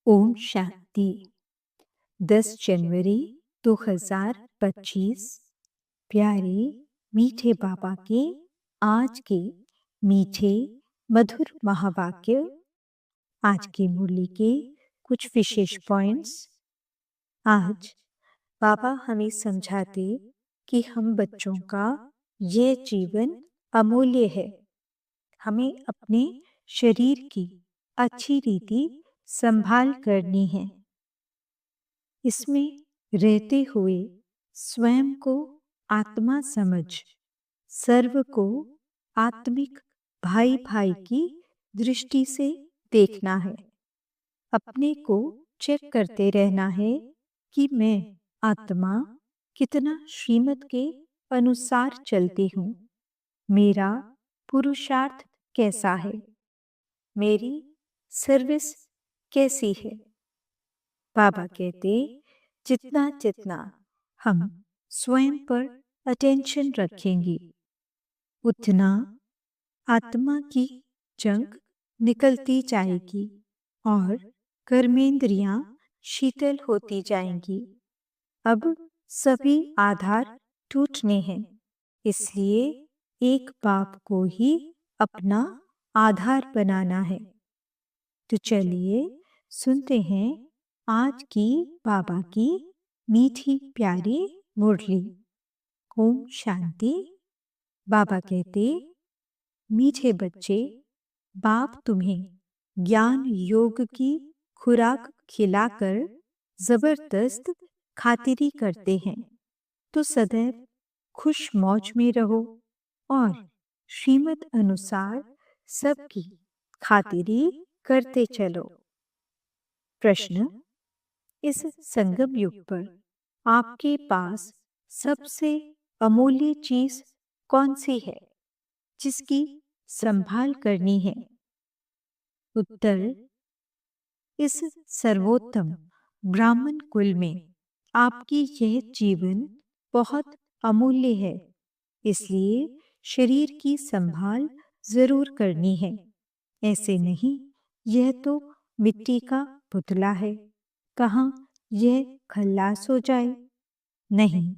ओम शांति। 10 जनवरी 2025। प्यारे मीठे बाबा के आज के मीठे मधुर महावाक्य। आज की मुरली के कुछ विशेष पॉइंट्स। आज बाबा हमें समझाते कि हम बच्चों का ये जीवन अमूल्य है। हमें अपने शरीर की अच्छी रीति संभाल करनी है। इसमें रहते हुए स्वयं को आत्मा समझ सर्व को आत्मिक भाई भाई की दृष्टि से देखना है। अपने को चेक करते रहना है कि मैं आत्मा कितना श्रीमत के अनुसार चलती हूँ। मेरा पुरुषार्थ कैसा है, मेरी सर्विस कैसी है। बाबा कहते, जितना जितना हम स्वयं पर अटेंशन रखेंगे, उतना आत्मा की जंग निकलती जाएगी और कर्मेंद्रियां शीतल होती जाएंगी। अब सभी आधार टूटने हैं, इसलिए एक बाप को ही अपना आधार बनाना है। तो चलिए सुनते हैं आज की बाबा की मीठी प्यारी मुरली। ओम शांति। बाबा कहते, मीठे बच्चे, बाप तुम्हें ज्ञान योग की खुराक खिलाकर जबरदस्त खातिरी करते हैं, तो सदैव खुश मौज में रहो और श्रीमत अनुसार सबकी खातिरी करते चलो। प्रश्न, इस संगम युग पर आपके पास सबसे अमूल्य चीज कौन सी है जिसकी संभाल करनी है? उत्तर, इस सर्वोत्तम ब्राह्मण कुल में आपकी यह जीवन बहुत अमूल्य है, इसलिए शरीर की संभाल जरूर करनी है। ऐसे नहीं, यह तो मिट्टी का पुतला है, कहाँ यह खल्लास हो जाए। नहीं,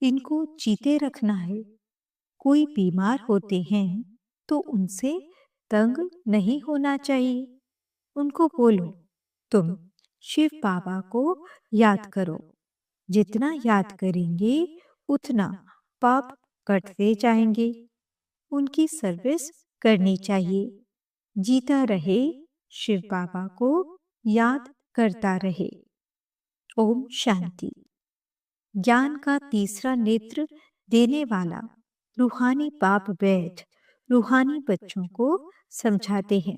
इनको जीते रखना है। कोई बीमार होते हैं तो उनसे तंग नहीं होना चाहिए। उनको बोलो, तुम शिव बाबा को याद करो। जितना याद करेंगे उतना पाप कटते जाएंगे। उनकी सर्विस करनी चाहिए। जीता रहे, शिव बाबा को याद करता रहे। ओम शांति। ज्ञान का तीसरा नेत्र देने वाला रूहानी बाप बैठ रूहानी बच्चों को समझाते हैं।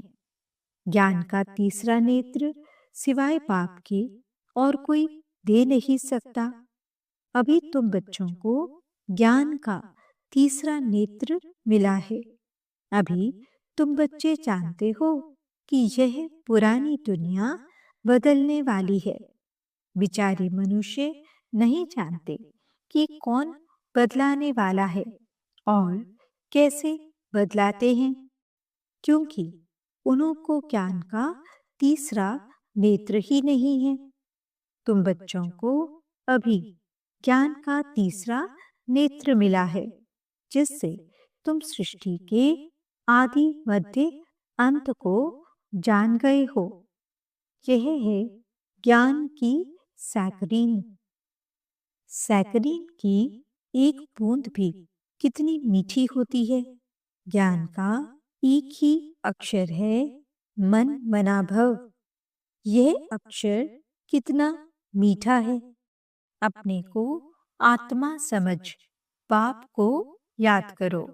ज्ञान का तीसरा नेत्र सिवाय बाप के और कोई दे नहीं सकता। अभी तुम बच्चों को ज्ञान का तीसरा नेत्र मिला है। अभी तुम बच्चे जानते हो कि यह पुरानी दुनिया बदलने वाली है। बिचारे मनुष्य नहीं जानते कि कौन बदलाने वाला है और कैसे बदलाते हैं, क्योंकि उनको ज्ञान का तीसरा नेत्र ही नहीं है। तुम बच्चों को अभी ज्ञान का तीसरा नेत्र मिला है, जिससे तुम सृष्टि के आदि मध्य अंत को जान गए हो। यह है ज्ञान की सैकरीन। सैकरीन की एक बूंद भी कितनी मीठी होती है। ज्ञान का एक ही अक्षर है, मन मना भव। यह अक्षर कितना मीठा है। अपने को आत्मा समझ बाप को याद करो।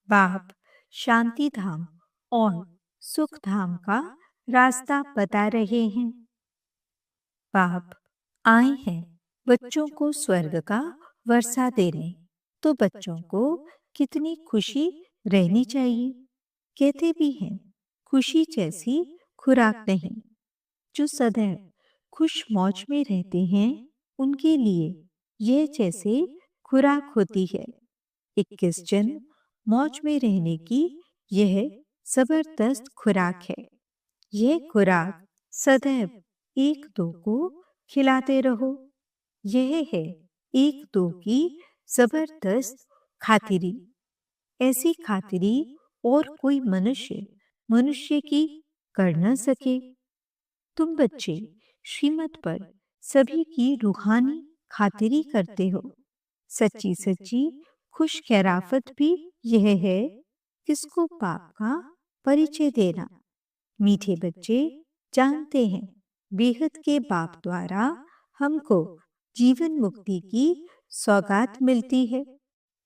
बाप शांति धाम और सुख धाम का रास्ता बता रहे हैं। बाप आए हैं बच्चों को स्वर्ग का वर्षा देने, तो बच्चों को कितनी खुशी रहनी चाहिए। कहते भी हैं, खुशी जैसी खुराक नहीं। जो सदैव खुश मौज में रहते हैं उनके लिए यह जैसे खुराक होती है। 21 जन्म मौज में रहने की यह जबरदस्त खुराक है। यह खुराक सदैव एक दो को खिलाते रहो। यह है एक दो की जबरदस्त खातिरी। ऐसी खातिरी और कोई मनुष्य मनुष्य की कर न सके। तुम बच्चे श्रीमत पर सभी की रूहानी खातिरी करते हो। सच्ची सच्ची खुश खैराफत भी यह है किसको पाप का परिचय देना। मीठे बच्चे जानते हैं बेहद के बाप द्वारा हमको जीवन मुक्ति की सौगात मिलती है।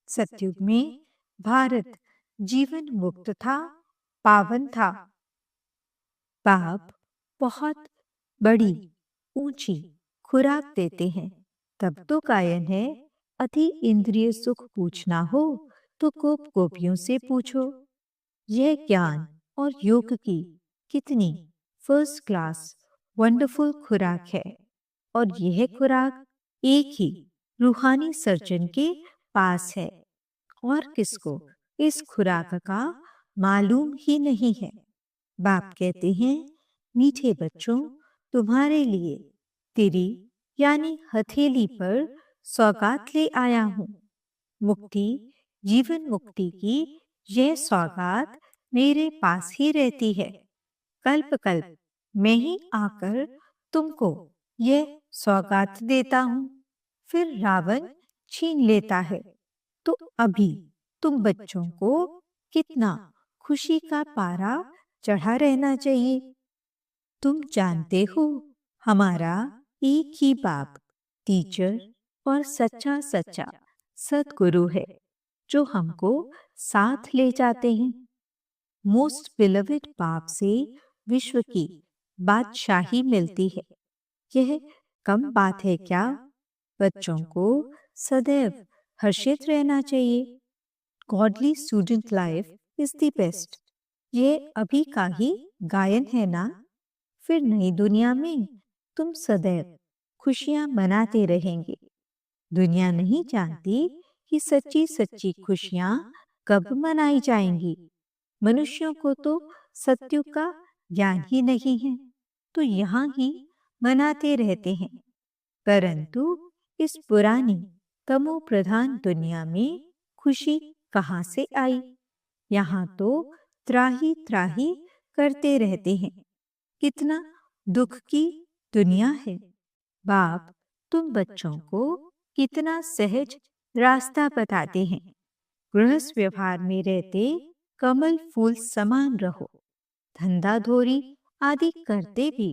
सतयुग में भारत जीवन मुक्त था, पावन था। बाप बहुत बड़ी ऊंची खुराक देते हैं। तब तो कायन है अति इंद्रिय सुख पूछना हो तो गोपियों से पूछो। यह ज्ञान और योग की कितनी फर्स्ट क्लास वंडरफुल खुराक है। और यह खुराक एक ही रूहानी सर्जन के पास है और किसको इस खुराक का मालूम ही नहीं है। बाप कहते हैं मीठे बच्चों, तुम्हारे लिए तिरी यानी हथेली पर सौगात ले आया हूँ। मुक्ति, जीवन मुक्ति की यह सौगात मेरे पास ही रहती है। कल्प कल्प मैं ही आकर तुमको यह सौगात देता हूँ, फिर रावण छीन लेता है। तो अभी तुम बच्चों को कितना खुशी का पारा चढ़ा रहना चाहिए। तुम जानते हो हमारा एक ही बाप टीचर और सच्चा सच्चा सतगुरु है जो हमको साथ ले जाते हैं। मोस्ट बिलवेड बाप से विश्व की बादशाही मिलती है। यह कम बात है क्या? बच्चों को सदैव हर्षित रहना चाहिए। Godly student life is the best. ये अभी का ही गायन है ना। फिर नई दुनिया में तुम सदैव खुशियां मनाते रहेंगे। दुनिया नहीं जानती कि सच्ची सच्ची खुशियां कब मनाई जाएंगी। मनुष्यों को तो सत्युग का ज्ञान ही नहीं है, तो यहाँ ही मनाते रहते हैं। परंतु इस पुरानी तमो प्रधान दुनिया में खुशी कहाँ से आई? यहाँ तो त्राही त्राही करते रहते हैं। कितना दुख की दुनिया है। बाप तुम बच्चों को कितना सहज रास्ता बताते हैं। गृहस्थ व्यवहार में रहते कमल फूल समान रहो। धंधा धोरी आदि करते भी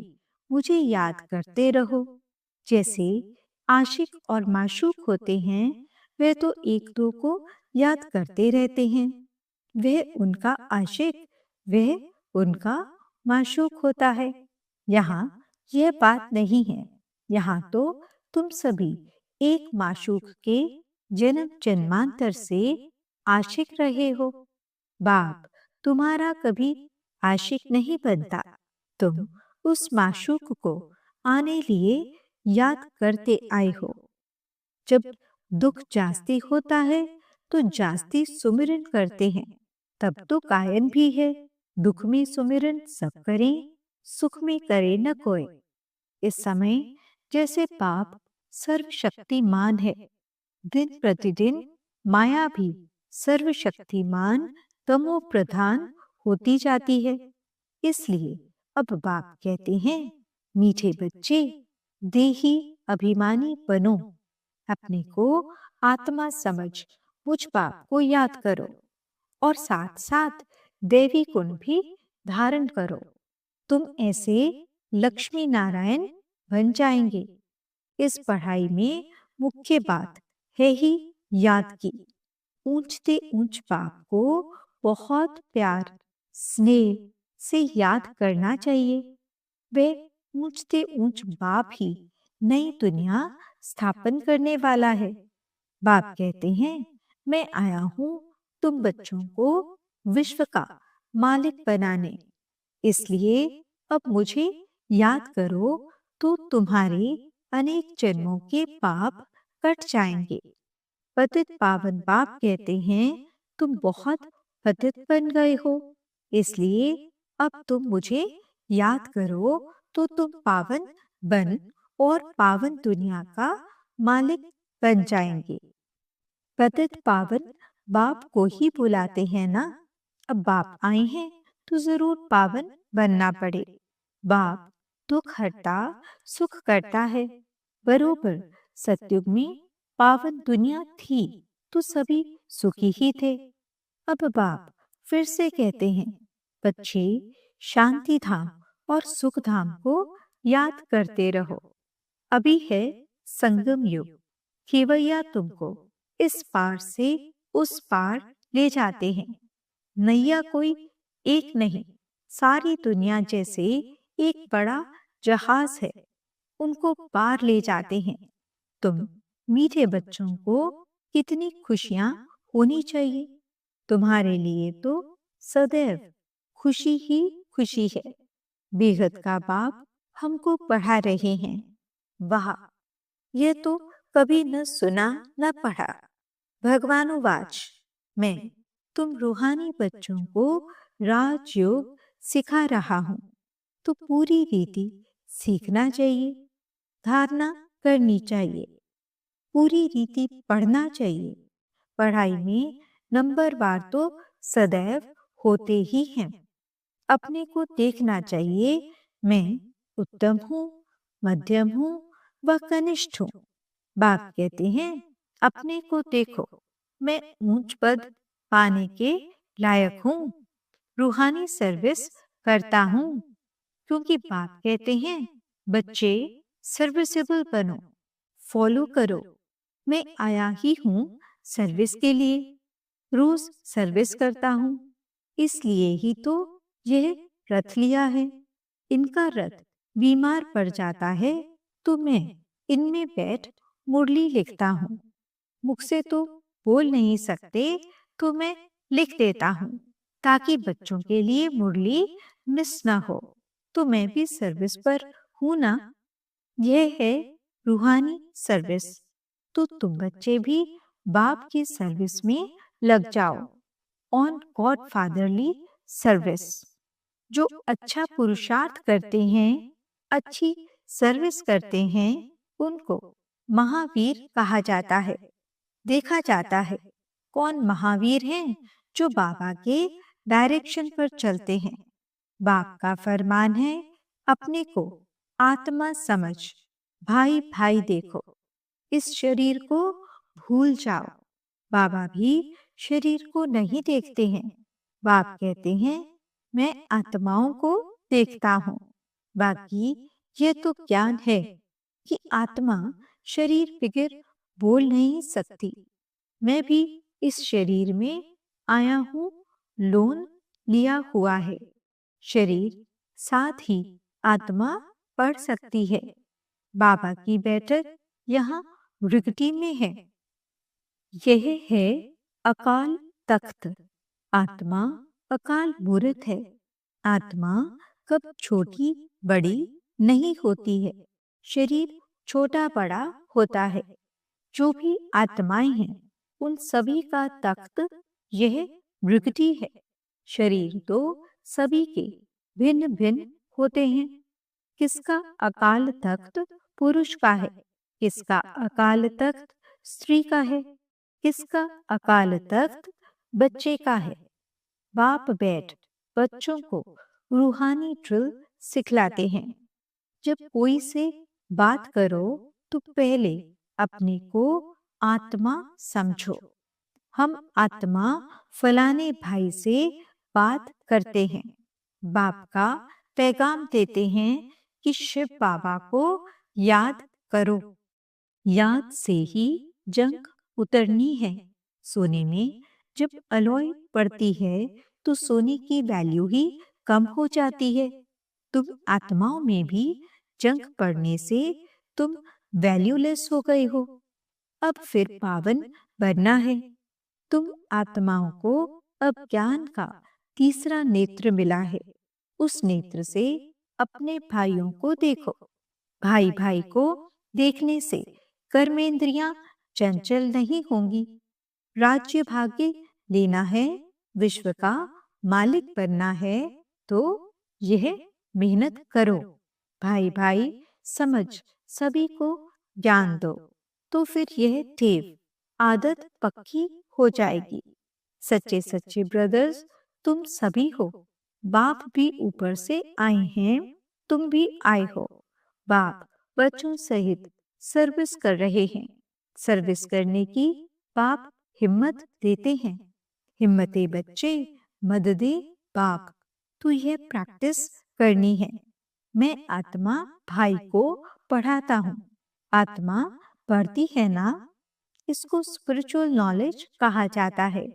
मुझे याद करते रहो। जैसे आशिक और माशूक होते हैं, वे तो एक दो को याद करते रहते हैं। वह उनका आशिक, वह उनका माशूक होता है। यहाँ यह बात नहीं है। यहाँ तो तुम सभी एक माशूक के जन्म जन्मांतर से आशिक रहे हो। बाप तुम्हारा कभी आशिक नहीं बनता। तुम उस माशूक को आने लिए याद करते आए हो। जब दुख जास्ती होता है तो जास्ती सुमिरन करते हैं। तब तो गायन भी है, दुख में सुमिरन सब करें, सुख में करे न कोई। इस समय जैसे बाप सर्वशक्तिमान है, दिन प्रतिदिन माया भी सर्वशक्तिमान तमो प्रधान होती जाती है। इसलिए अब बाप कहते हैं मीठे बच्चे, देही अभिमानी बनो। अपने को आत्मा समझ मुझ बाप को याद करो और साथ साथ देवी गुण भी धारण करो। तुम ऐसे लक्ष्मी नारायण बन जाएंगे। इस पढ़ाई में मुख्य बात है ही याद की। ऊंचते ऊंच बाप को बहुत प्यार स्नेह से याद करना चाहिए। वे ऊंचते ऊंच बाप ही नई दुनिया स्थापन करने वाला है। बाप कहते हैं मैं आया हूं तुम बच्चों को विश्व का मालिक बनाने। इसलिए अब मुझे याद करो तो तुम्हारे अनेक जन्मों के पाप कट जाएंगे। पतित पावन बाप कहते हैं तुम बहुत पतित बन गए हो, इसलिए अब तुम मुझे याद करो तो तुम पावन बन और पावन दुनिया का मालिक बन जाएंगे। पतित पावन बाप को ही बुलाते हैं ना। अब बाप आए हैं तो जरूर पावन बनना पड़े। बाप दुख हरता, सुख करता है। बरोबर सतयुग में पावन दुनिया थी तो सभी सुखी ही थे। अब बाप फिर से कहते हैं, बच्चे शांति धाम और सुख धाम को याद करते रहो। अभी है संगम युग। खेवैया तुमको इस पार से उस पार ले जाते हैं। नैया कोई एक नहीं, सारी दुनिया जैसे एक बड़ा जहाज है, उनको पार ले जाते हैं। तुम मीठे बच्चों को कितनी खुशियां होनी चाहिए। तुम्हारे लिए तो सदैव खुशी ही खुशी है। बेहद का बाप हमको पढ़ा रहे हैं। वाह, ये तो कभी न सुना न पढ़ा। भगवानुवाच, मैं तुम रूहानी बच्चों को राजयोग सिखा रहा हूँ, तो पूरी रीति सीखना चाहिए, धारणा करनी चाहिए, पूरी रीति पढ़ना चाहिए। पढ़ाई में नंबर बार तो सदैव होते ही हैं। अपने को देखना चाहिए, मैं उत्तम हूँ, मध्यम हूँ व कनिष्ठ हूँ। बाप कहते हैं, अपने को देखो, मैं ऊंच पद पाने के लायक हूँ, रूहानी सर्विस करता हूँ। क्योंकि बाप कहते हैं, बच्चे सर्विसेबल बनो, फॉलो करो। मैं आया ही हूँ सर्विस के लिए, रोज सर्विस करता हूँ। इसलिए ही तो यह रथ लिया है। इनका रथ बीमार पड़ जाता है तो मैं इनमें बैठ मुरली लिखता हूँ। मुख से तो बोल नहीं सकते तो मैं लिख देता हूँ, ताकि बच्चों के लिए मुरली मिस ना हो। तो मैं भी सर्विस पर हूँ ना। यह है रूहानी सर्विस। तो तुम बच्चे भी बाप की सर्विस में लग जाओ, ऑन गॉड फादरली सर्विस। जो अच्छा पुरुषार्थ करते हैं, अच्छी सर्विस करते हैं, उनको महावीर कहा जाता है। देखा जाता है कौन महावीर हैं, जो बाबा के डायरेक्शन पर चलते हैं। बाप का फरमान है, अपने को आत्मा समझ, भाई भाई देखो, इस शरीर को भूल जाओ। बाबा भी शरीर को नहीं देखते हैं। बाप कहते हैं, मैं आत्माओं को देखता हूँ। बाकी ये तो ज्ञान है कि आत्मा शरीर बिगर बोल नहीं सकती। मैं भी इस शरीर में आया हूँ, लोन लिया हुआ है। शरीर साथ ही आत्मा पढ़ सकती है। बाबा की बैठक यहाँ रिगटी में है। यह है अकाल तख्त। आत्मा अकाल मूर्त है। आत्मा कब छोटी बड़ी नहीं होती है। शरीर छोटा बड़ा होता है। जो भी आत्माएं हैं, उन सभी का तख्त यह मृगटी है। शरीर तो सभी के भिन्न भिन्न होते हैं। किसका अकाल तख्त पुरुष का है, किसका अकाल तख्त स्त्री का है, किसका अकाल तख्त बच्चे का है। बाप बैठ बच्चों को रूहानी ड्रिल सिखलाते हैं। जब कोई से बात करो तो पहले अपने को आत्मा समझो। हम आत्मा फलाने भाई से बात करते हैं। बाप का पैगाम देते हैं कि शिव बाबा को याद करो। याद से ही जंग उतरनी है। सोने में जब अलॉय पड़ती है तो सोने की वैल्यू ही कम हो जाती है। तुम आत्माओं में भी जंग पड़ने से तुम वैल्यूलेस हो गए हो। अब फिर पावन बनना है। तुम आत्माओं को अब ज्ञान का तीसरा नेत्र मिला है। उस नेत्र से अपने भाइयों को देखो। भाई भाई को देखने से कर्मेंद्रियां चंचल नहीं होंगी। राज्य भाग्य लेना है, विश्व का मालिक बनना है, तो यह मेहनत करो। भाई भाई समझ सभी को ज्ञान दो, तो फिर यह टेव आदत पक्की हो जाएगी। सच्चे सच्चे ब्रदर्स तुम सभी हो। बाप भी ऊपर से आए हैं, तुम भी आए हो। बाप बच्चों सहित सर्विस कर रहे हैं। सर्विस करने की बाप हिम्मत देते हैं। हिम्मते बच्चे, मददे बाप। तो यह प्रैक्टिस करनी है। मैं आत्मा भाई को पढ़ाता हूँ। आत्मा पढ़ती है ना। इसको स्पिरिचुअल नॉलेज कहा जाता है,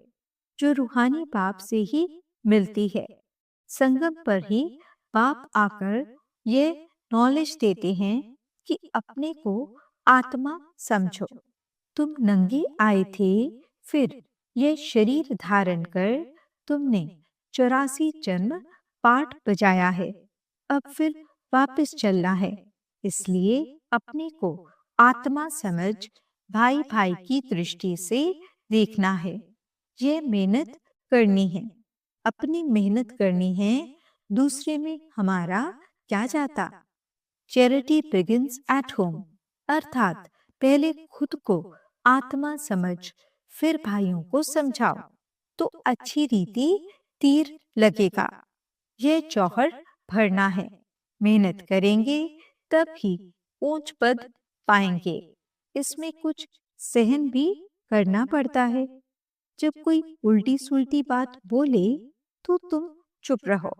जो रूहानी बाप से ही मिलती है। संगम पर ही बाप आकर ये नॉलेज देते हैं कि अपने को आत्मा समझो। तुम नंगे आए थे, फिर ये शरीर धारण कर तुमने 84 जन्म पाठ बजाया है। अब फिर वापस चलना है। इसलिए अपने को आत्मा समझ भाई भाई की दृष्टि से देखना है। ये मेहनत करनी है। अपनी मेहनत करनी है। दूसरे में हमारा क्या जाता। चैरिटी बिगिंस एट होम, अर्थात पहले खुद को आत्मा समझ फिर भाइयों को समझाओ, तो अच्छी रीति तीर लगेगा। यह जौहर भरना है। मेहनत करेंगे तब ही ऊंच पद पाएंगे। इसमें कुछ सहन भी करना पड़ता है। जब कोई उल्टी सुल्टी बात बोले तो तुम चुप रहो।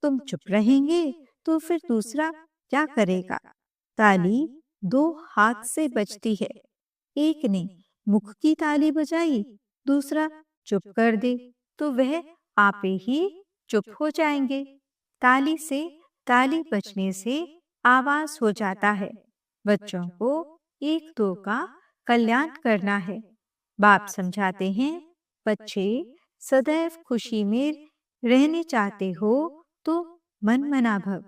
तुम चुप रहेंगे तो फिर दूसरा क्या करेगा। ताली दो हाथ से बजती है। एक ने मुख की ताली बजाई, दूसरा चुप कर दे, तो वह आपे ही चुप हो जाएंगे। ताली से ताली बजने से आवाज हो जाता है। बच्चों को एक दो का कल्याण करना है। बाप समझाते हैं, बच्चे सदैव खुशी में रहने चाहते हो तो मन मना भव।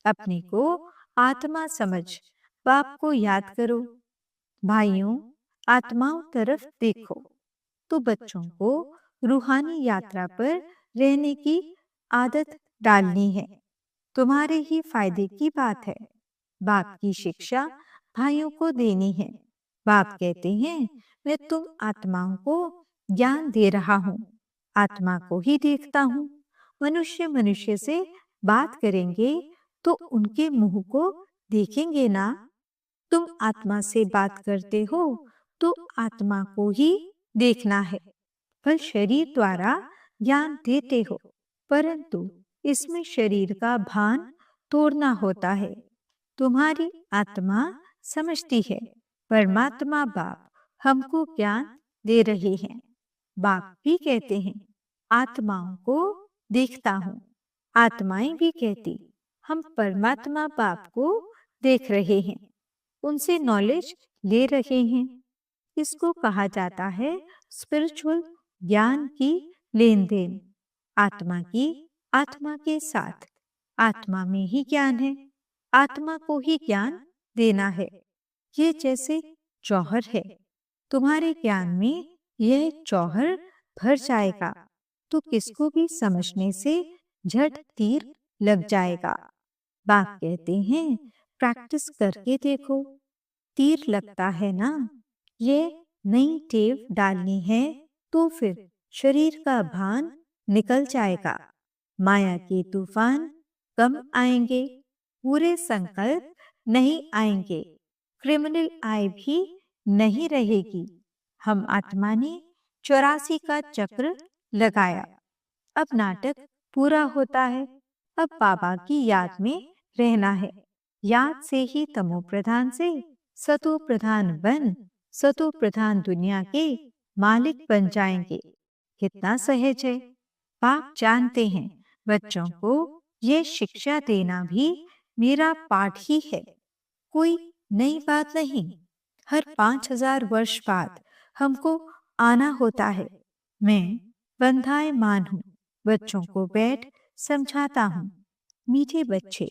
अपने को आत्मा समझ बाप को याद करो। भाइयों, आत्माओं तरफ देखो। तो बच्चों को रूहानी यात्रा पर रहने की आदत डालनी है। तुम्हारे ही फायदे की बात है। बाप की शिक्षा भाइयों को देनी है। बाप कहते हैं, मैं तुम आत्माओं को ज्ञान दे रहा हूँ। आत्मा को ही देखता हूँ। मनुष्य मनुष्य से बात करेंगे तो उनके मुंह को देखेंगे ना। तुम आत्मा से बात करते हो तो आत्मा को ही देखना है। फल शरीर द्वारा ज्ञान देते हो, परंतु इसमें शरीर का भान तोड़ना होता है। तुम्हारी आत्मा समझती है, परमात्मा बाप हमको ज्ञान दे रहे हैं। बाप भी कहते हैं, आत्माओं को देखता हूँ। आत्माएं भी कहती, हम परमात्मा बाप को देख रहे हैं, उनसे नॉलेज ले रहे हैं। इसको कहा जाता है स्पिरिचुअल ज्ञान की लेन देन। आत्मा की आत्मा के साथ। आत्मा में ही ज्ञान है। आत्मा को ही ज्ञान देना है। ये जैसे जौहर है। तुम्हारे ज्ञान में यह जौहर भर जाएगा तो किसको भी समझने से झट तीर लग जाएगा। बाप कहते हैं, प्रैक्टिस करके देखो, तीर लगता है ना। ये नई टेव डालनी है तो फिर शरीर का भान निकल जाएगा। माया के तूफान कम आएंगे। पूरे संकल्प नहीं आएंगे। क्रिमिनल आय भी नहीं रहेगी। हम आत्मा ने 84 का चक्र लगाया। अब नाटक पूरा होता है। अब बाबा की याद में रहना है। याद से ही तमो प्रधान से सतो प्रधान बन सतो प्रधान दुनिया के मालिक बन जाएंगे। कितना सहज है। बाप जानते हैं बच्चों को ये शिक्षा देना भी मेरा पाठ ही है। कोई नई बात नहीं। हर 5000 वर्ष बाद हमको आना होता है। मैं बंधाए मान हूँ। बच्चों को बैठ समझाता हूँ। मीठे बच्चे,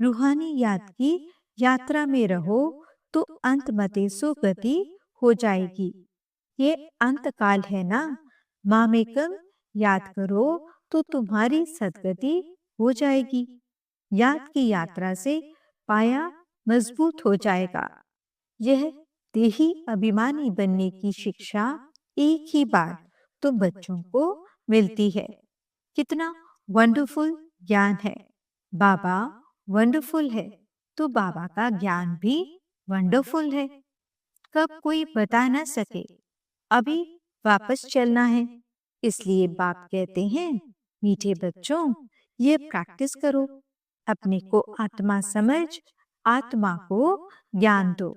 रूहानी याद की यात्रा में रहो तो अंत मते सुगति हो जाएगी। ये अंत काल है ना। मामेकम याद करो तो तुम्हारी सदगति हो जाएगी। याद की यात्रा से पाया मजबूत हो जाएगा। यह देही अभिमानी बनने की शिक्षा एक ही बार तुम बच्चों को मिलती है। कितना वंडरफुल ज्ञान है। बाबा वंडरफुल है, तो बाबा का ज्ञान भी वंडरफुल है। कब कोई बता ना सके। अभी वापस चलना है। इसलिए बाप कहते हैं, मीठे बच्चों, ये प्रैक्टिस करो। अपने को आत्मा समझ आत्मा को ज्ञान दो।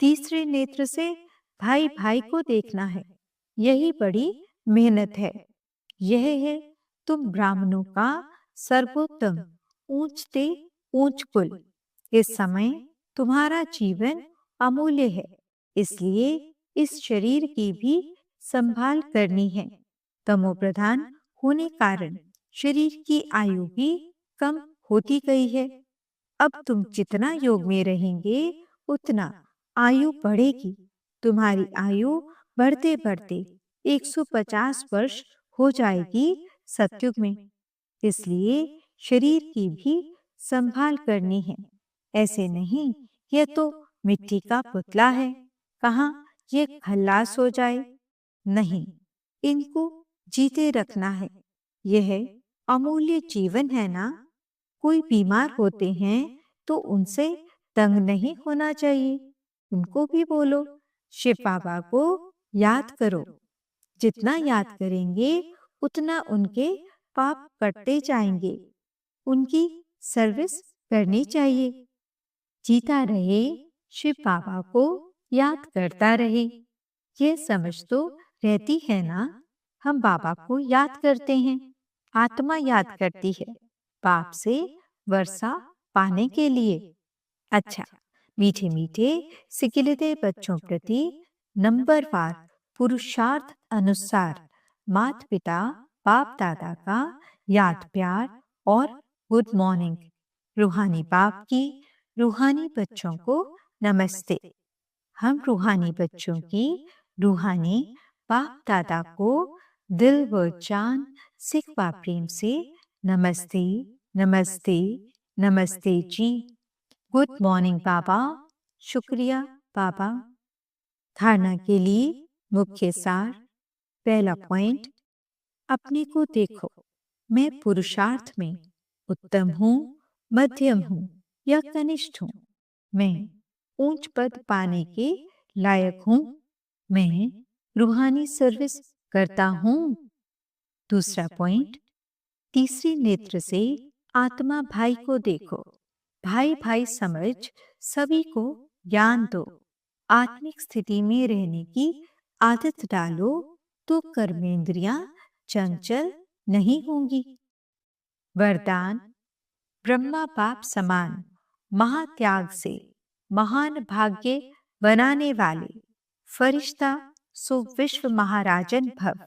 तीसरे नेत्र से भाई भाई को देखना है। यही बड़ी मेहनत है। यह है तुम ब्राह्मणों का सर्वोत्तम ऊंचते ऊंच कुल। इस समय तुम्हारा जीवन अमूल्य है। इसलिए इस शरीर की भी संभाल करनी है। तमो प्रधान होने कारण शरीर की आयु भी कम होती गई है। अब तुम जितना योग में रहेंगे उतना आयु बढ़ेगी। तुम्हारी आयु बढ़ते बढ़ते 150 वर्ष हो जाएगी सतयुग में। इसलिए शरीर की भी संभाल करनी है। ऐसे नहीं, यह तो मिट्टी का पुतला है, कहाँ ये खल्लास हो जाए। नहीं, इनको जीते रखना है। यह अमूल्य जीवन है ना। कोई बीमार होते हैं तो उनसे तंग नहीं होना चाहिए। उनको भी बोलो, शिव बाबा को याद करो। जितना याद करेंगे उतना उनके पाप कटते जाएंगे। उनकी सर्विस करनी चाहिए। जीता रहे, शिव बाबा को याद करता रहे। ये समझ तो रहती है ना। हम बाबा को याद करते हैं, आत्मा याद करती है बाप से वर्षा पाने के लिए। अच्छा, मीठे मीठे सिकिलते बच्चों प्रति नंबरवार पुरुषार्थ अनुसार माता पिता बाप दादा का याद प्यार और गुड मॉर्निंग। रूहानी बाप की रूहानी बच्चों को नमस्ते। हम रूहानी बच्चों की रूहानी बाप दादा को दिल व जान सिखवा प्रेम से नमस्ते नमस्ते नमस्ते जी। गुड मॉर्निंग बाबा। शुक्रिया बाबा। धारणा के लिए मुख्य सार। पहला पॉइंट, अपने को देखो। मैं पुरुषार्थ में उत्तम हूँ, मध्यम हूँ या कनिष्ठ हूँ। मैं ऊंच पद पाने के लायक हूँ। मैं रूहानी सर्विस करता हूँ। दूसरा पॉइंट, तीसरी नेत्र से आत्मा भाई को देखो। भाई भाई समझ सभी को ज्ञान दो। आत्मिक स्थिति में रहने की आदत डालो तो कर्मेंद्रियां चंचल नहीं होंगी। वरदान, ब्रह्मा बाप समान महात्याग से महान भाग्य बनाने वाले फरिश्ता सो विश्व महाराजन भव।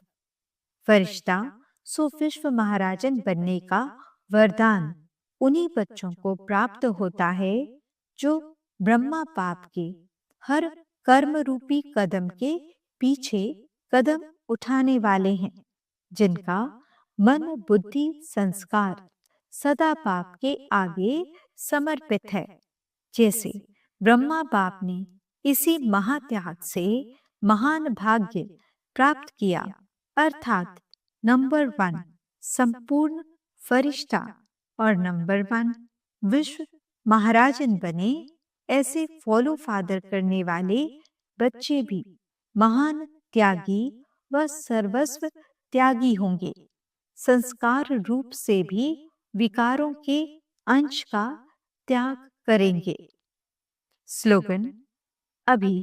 फरिश्ता सो विश्व महाराजन बनने का वरदान उन्हीं बच्चों को प्राप्त होता है जो ब्रह्मा बाप के हर कर्म रूपी कदम के पीछे कदम उठाने वाले हैं, जिनका मन बुद्धि संस्कार सदा बाप के आगे समर्पित है। जैसे ब्रह्मा बाप ने इसी महात्याग से महान भाग्य प्राप्त किया, अर्थात नंबर 1 संपूर्ण फरिश्ता और नंबर 1 विश्व महाराजन बने। ऐसे फॉलो फादर करने वाले बच्चे भी महान त्यागी व सर्वस्व त्यागी होंगे। संस्कार रूप से भी विकारों के अंश का त्याग करेंगे। स्लोगन, अभी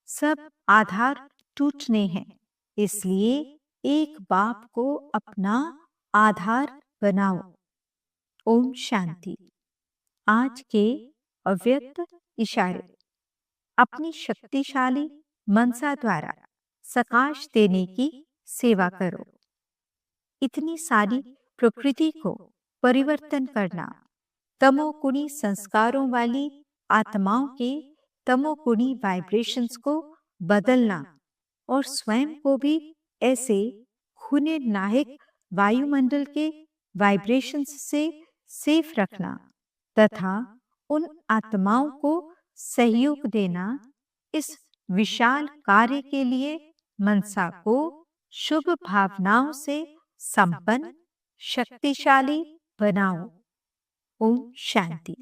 सब आधार टूटने हैं, इसलिए एक बाप को अपना आधार बनाओ। ओम शांति। आज के अव्यक्त इशारे। अपनी शक्तिशाली मनसा द्वारा सकाश देने की सेवा करो। इतनी सारी प्रकृति को परिवर्तन करना, तमोगुणी संस्कारों वाली आत्माओं के तमोगुणी वाइब्रेशंस को बदलना और स्वयं को भी ऐसे खुने नाहिक वायुमंडल के वाइब्रेशंस से सेफ रखना तथा उन आत्माओं को सहयोग देना इस विशाल कार्य के लिए मनसा को शुभ भावनाओं से संपन्न, शक्तिशाली बनाओ। ओम शांति।